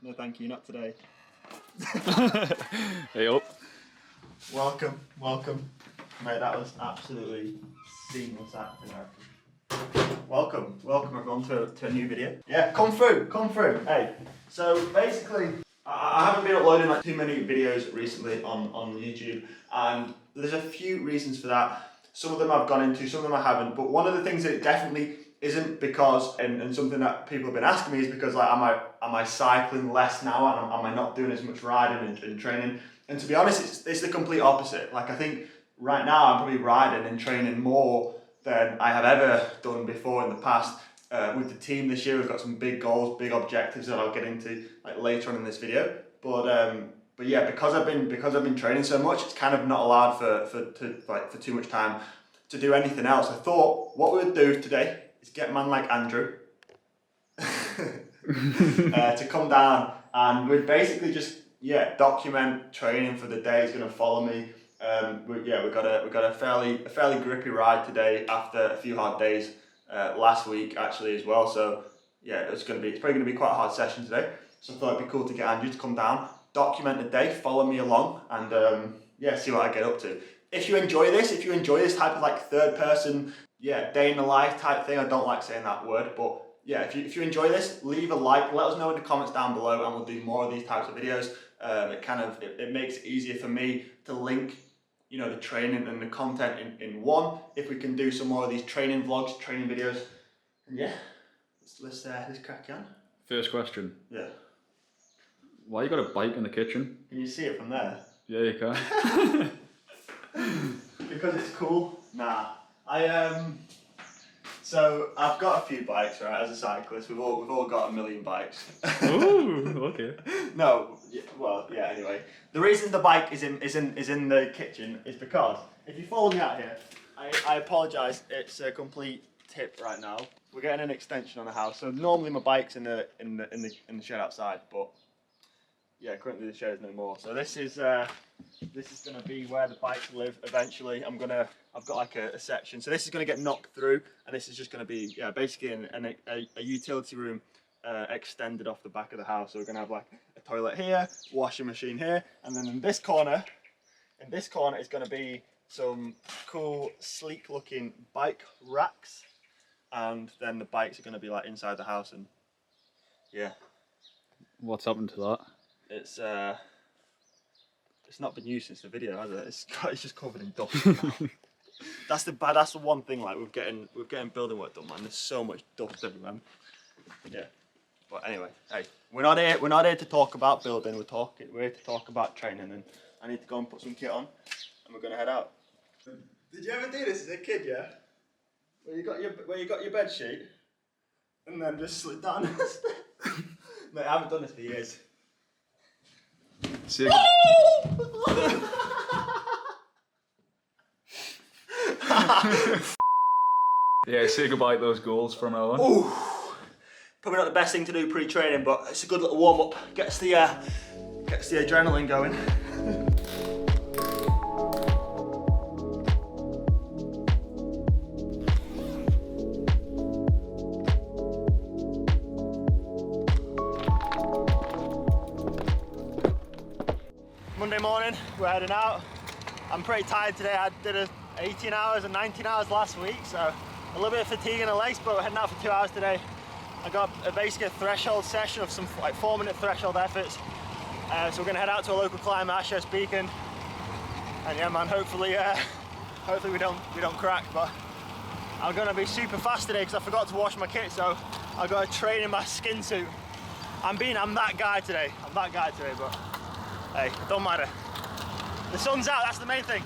No, thank you, not today. Hey up. Welcome. Mate, that was absolutely seamless acting. Welcome everyone to a new video. Yeah, come through. Hey, so basically, I haven't been uploading like too many videos recently on YouTube, and there's a few reasons for that. Some of them I've gone into, some of them I haven't, but one of the things that it definitely isn't because, and something that people have been asking me is because like, am I cycling less now, and am I not doing as much riding and training? And to be honest, it's the complete opposite. Like I think right now I'm probably riding and training more than I have ever done before in the past. With the team this year, we've got some big goals, big objectives that I'll get into like later on in this video. But yeah, because I've been training so much, it's kind of not allowed for too much time to do anything else. I thought what we would do today is get a man like Andrew to come down, and we'd basically just document training for the day. He's going to follow me. We got a fairly grippy ride today after a few hard days last week actually as well. So yeah, it's probably going to be quite a hard session today. So I thought it'd be cool to get Andrew to come down, document the day, follow me along, and see what I get up to. If you enjoy this type of like third person, day in the life type thing, I don't like saying that word, but yeah, if you enjoy this, leave a like, let us know in the comments down below, and we'll do more of these types of videos. It makes it easier for me to link, the training and the content in one. If we can do some more of these training vlogs, training videos, and yeah, let's crack on. First question. Yeah. Why you got a bike in the kitchen? Can you see it from there? Yeah, you can. Because it's cool. Nah, So I've got a few bikes, right? As a cyclist, we've all got a million bikes. Ooh, okay. Anyway, the reason the bike is in the kitchen is because if you follow me out here, I apologise. It's a complete tip right now. We're getting an extension on the house, so normally my bike's in the shed outside, but yeah, currently the shed is no more. So this is gonna be where the bikes live eventually. I've got like a section. So this is gonna get knocked through, and this is just gonna be basically a utility room extended off the back of the house. So we're gonna have like a toilet here, washing machine here, and then in this corner is gonna be some cool, sleek looking bike racks, and then the bikes are gonna be like inside the house, and yeah. What's happened to that? It's not been used since the video, has it? It's just covered in dust now. That's the one thing, like we're getting building work done, man. There's so much dust everywhere. Yeah. But anyway, hey, we're not here to talk about building. We're here to talk about training, and I need to go and put some kit on, and we're gonna head out. Did you ever do this as a kid? Yeah. Where you got your bed sheet, and then just slid down. Mate, I haven't done this for years. Yeah, say goodbye to those goals from now on. Ooh, probably not the best thing to do pre-training, but it's a good little warm-up. Gets the adrenaline going. Monday morning, we're heading out. I'm pretty tired today. I did 18 hours and 19 hours last week, so a little bit of fatigue in the legs, but we're heading out for 2 hours today. I got basically a threshold session of some like 4-minute threshold efforts. So we're gonna head out to a local climb at Ashurst Beacon, and yeah, man, hopefully we don't crack. But I'm gonna be super fast today because I forgot to wash my kit, so I got to train in my skin suit. I'm that guy today. But hey, it don't matter. The sun's out, that's the main thing.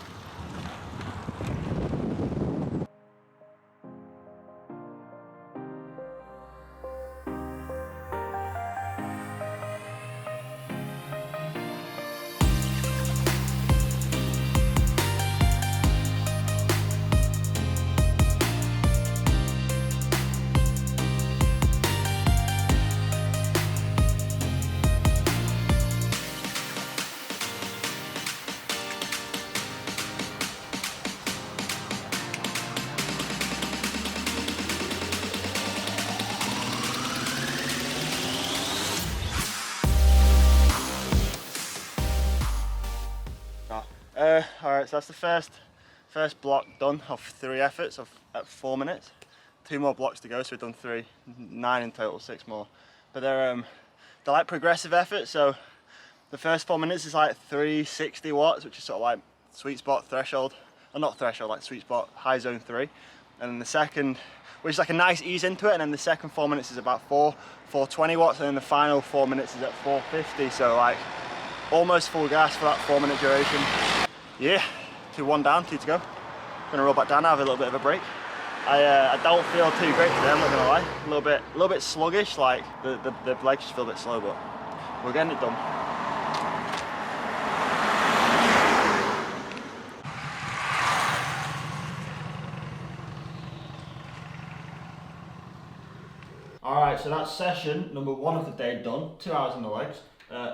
Alright, so that's the first block done of 3 efforts at 4 minutes. 2 more blocks to go, so we've done 3, 9 in total, 6 more. But they're like progressive efforts, so the first 4 minutes is like 360 watts, which is sort of like sweet spot threshold, or not threshold, like sweet spot, high zone 3. And then the second, which is like a nice ease into it, and then the second 4 minutes is about 420 watts, and then the final 4 minutes is at 450, so like almost full gas for that 4 minute duration. Yeah, 1 down, 2 to go. Gonna roll back down now, have a little bit of a break. I don't feel too great today, I'm not gonna lie. A little bit sluggish, like the legs just feel a bit slow, but we're getting it done. Alright, so that's session number 1 of the day done, 2 hours on the legs.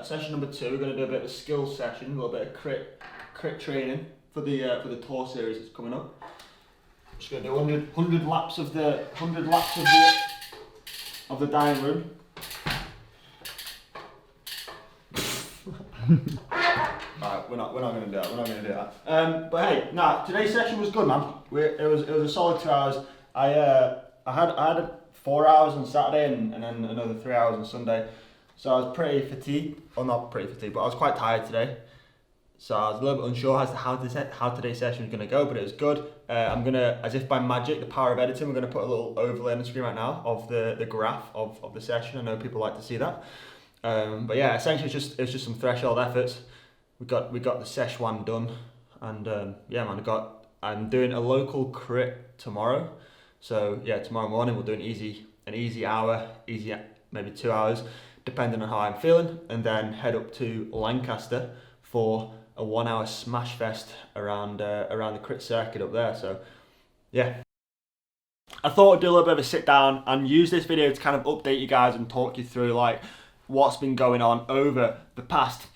Session number 2, we're going to do a bit of a skills session, a little bit of crit training for the tour series that's coming up. Just going to do 100 laps of the dining room. Alright, we're not going to do that. We're not going to do that. But hey, nah, today's session was good, man. It was a solid 2 hours. I had 4 hours on Saturday and then another 3 hours on Sunday. So I was pretty fatigued, or not pretty fatigued, but I was quite tired today. So I was a little bit unsure as to how today's session was going to go, but it was good. I'm going to, as if by magic, the power of editing, we're going to put a little overlay on the screen right now of the graph of the session. I know people like to see that. But yeah, essentially it was just some threshold efforts. We got the sesh 1 done, and yeah, man, I'm doing a local crit tomorrow. So yeah, tomorrow morning we'll do an easy hour, maybe 2 hours, depending on how I'm feeling, and then head up to Lancaster for a 1 hour smash fest around the crit circuit up there. So yeah, I thought I'd do a little bit of a sit down and use this video to kind of update you guys and talk you through like what's been going on over the past,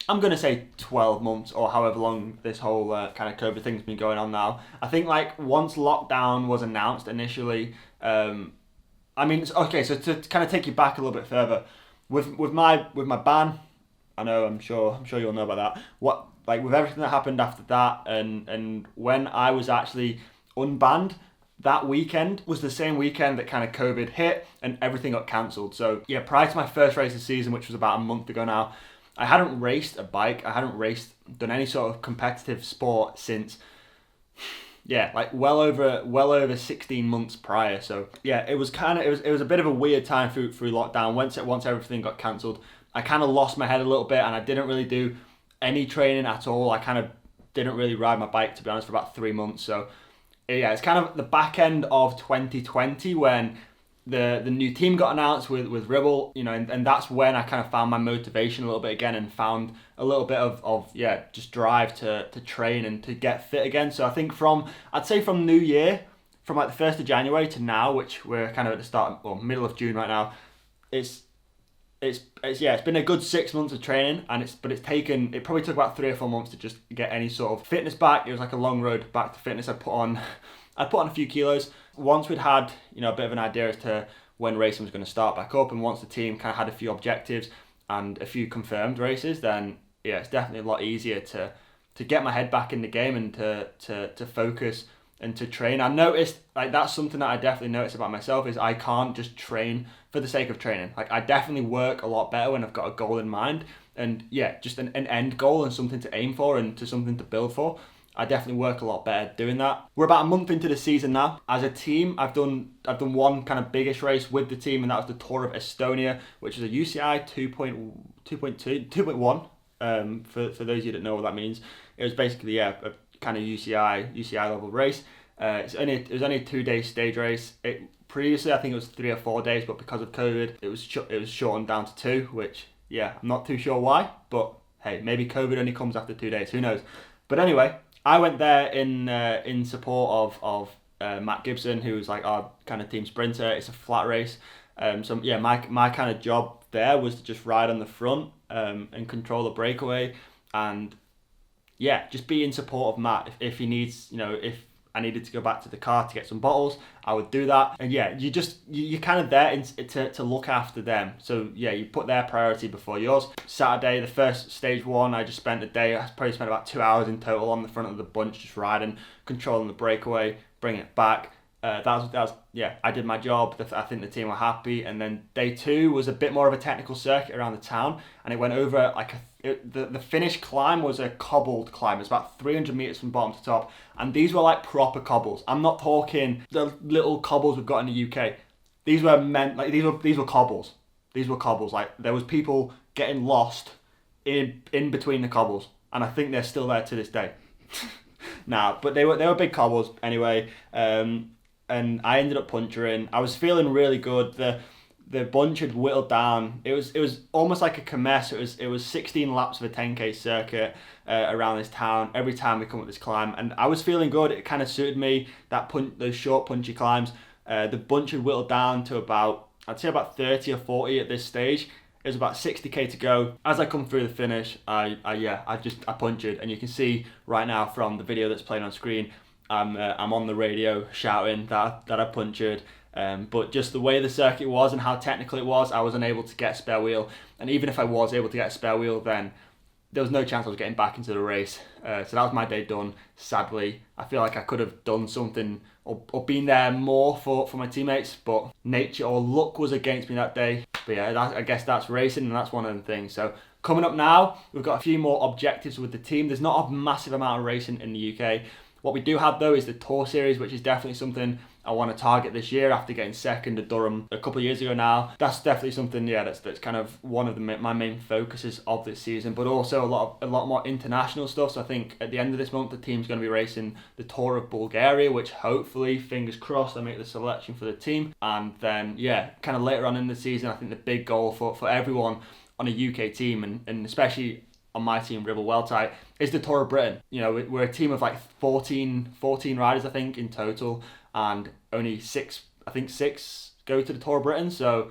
I'm going to say 12 months or however long this whole kind of COVID thing's been going on now. I think like once lockdown was announced initially, I mean, okay, so to kind of take you back a little bit further, with my ban, I'm sure you'll know about that. With everything that happened after that, and when I was actually unbanned, that weekend was the same weekend that kind of COVID hit and everything got cancelled. So yeah, prior to my first race of the season, which was about a month ago now, I hadn't raced a bike. I hadn't done any sort of competitive sport since, yeah, like well over 16 months prior. So yeah, it was a bit of a weird time through lockdown. Once everything got cancelled, I kind of lost my head a little bit, and I didn't really do any training at all. I kind of didn't really ride my bike, to be honest, for about 3 months. So yeah, it's kind of the back end of 2020 when the new team got announced with Ribble, you know, and that's when I kind of found my motivation a little bit again and found a little bit of just drive to train and to get fit again. So I think I'd say from New Year, from like the 1st of January to now, which we're kind of at the start or middle of June right now, it's been a good 6 months of training, and it probably took about 3 or 4 months to just get any sort of fitness back. It was like a long road back to fitness. I put on a few kilos. Once we'd had, you know, a bit of an idea as to when racing was going to start back up, and once the team kind of had a few objectives and a few confirmed races, then yeah, it's definitely a lot easier to get my head back in the game and to focus and to train. I noticed, like, that's something that I definitely noticed about myself, is I can't just train for the sake of training. Like, I definitely work a lot better when I've got a goal in mind, and yeah, just an end goal and something to aim for and to something to build for. I definitely work a lot better doing that. We're about a month into the season now. As a team, I've done one kind of biggish race with the team, and that was the Tour of Estonia, which is a UCI 2.1. For those of you that know what that means, it was basically a kind of UCI level race. It was only a 2-day stage race. Previously, I think it was 3 or 4 days, but because of COVID, it was shortened down to 2. Which, yeah, I'm not too sure why, but hey, maybe COVID only comes after 2 days. Who knows? But anyway, I went there in support of Matt Gibson, who was like our kind of team sprinter. It's a flat race. So yeah, my kind of job there was to just ride on the front and control the breakaway, and yeah, just be in support of Matt if he needs, you know, I needed to go back to the car to get some bottles, I would do that. And yeah, you're kind of there to look after them. So yeah, you put their priority before yours. Saturday, the first stage 1, I just spent a day, I probably spent about 2 hours in total on the front of the bunch, just riding, controlling the breakaway, bringing it back. That was yeah, I did my job. I think the team were happy. And then day 2 was a bit more of a technical circuit around the town, and it went over like the finish climb was a cobbled climb. It's about 300 meters from bottom to top, and these were like proper cobbles. I'm not talking the little cobbles we've got in the UK. These were these were cobbles. These were cobbles. Like there was people getting lost in between the cobbles, and I think they're still there to this day. Nah, but they were big cobbles anyway. And I ended up puncturing. I was feeling really good. The bunch had whittled down. It was almost like a kermesse. It was 16 laps of a 10k circuit around this town every time we come up this climb, and I was feeling good. It kind of suited me, those short punchy climbs. The bunch had whittled down to I'd say about 30 or 40 at this stage. It was about 60k to go. As I come through the finish, I punctured, and you can see right now from the video that's playing on screen, I'm on the radio shouting that I punctured. But just the way the circuit was and how technical it was, I was unable to get a spare wheel. And even if I was able to get a spare wheel, then there was no chance I was getting back into the race. So that was my day done, sadly. I feel like I could have done something or been there more for my teammates, but nature or luck was against me that day. But yeah, I guess that's racing, and that's one of the things. So coming up now, we've got a few more objectives with the team. There's not a massive amount of racing in the UK. What we do have though is the Tour Series, which is definitely something I want to target this year after getting second at Durham a couple of years ago now. That's definitely something, yeah, that's kind of one of my main focuses of this season, but also a lot more international stuff. So I think at the end of this month, the team's going to be racing the Tour of Bulgaria, which hopefully, fingers crossed, I make the selection for the team. And then, yeah, kind of later on in the season, I think the big goal for everyone on a UK team, and especially on my team, Ribble Weltite, is the Tour of Britain. You know, we're a team of like 14 riders, I think, in total, and only six go to the Tour of Britain. So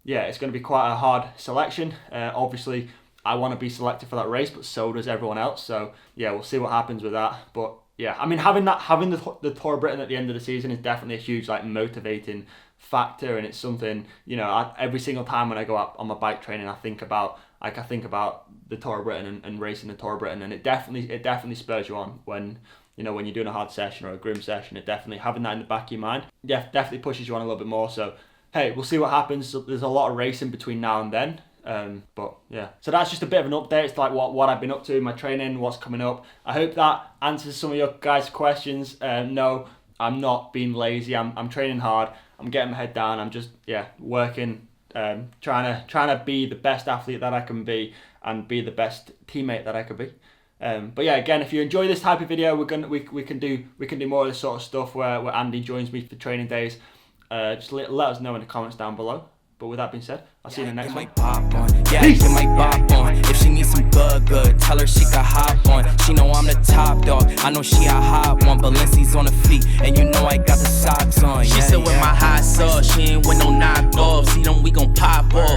yeah, it's going to be quite a hard selection. Obviously, I want to be selected for that race, but so does everyone else. So yeah, we'll see what happens with that. But yeah, I mean, having the Tour of Britain at the end of the season is definitely a huge like motivating factor, and it's something, you know, every single time when I go out on my bike training, I think about the Tour of Britain and racing the Tour of Britain, and it definitely spurs you on when you're doing a hard session or a grim session. It definitely, having that in the back of your mind, yeah, definitely pushes you on a little bit more. So hey, we'll see what happens. So there's a lot of racing between now and then. But yeah, so that's just a bit of an update. It's like what I've been up to, my training, what's coming up. I hope that answers some of your guys' questions. No, I'm not being lazy. I'm training hard. I'm getting my head down. I'm just working, trying to be the best athlete that I can be and be the best teammate that I could be. But yeah, again, if you enjoy this type of video, we can do more of this sort of stuff where Andy joins me for training days. Just let us know in the comments down below. But with that being said, I'll see you in the next one. Peace. If she needs some good, tell her she can hop on. She know I'm the top dog. I know she a hot one. Balenci's on the feet, and you know I got the socks on. She said with my hot sauce, she ain't with no knockoff. See them, we gon' pop off.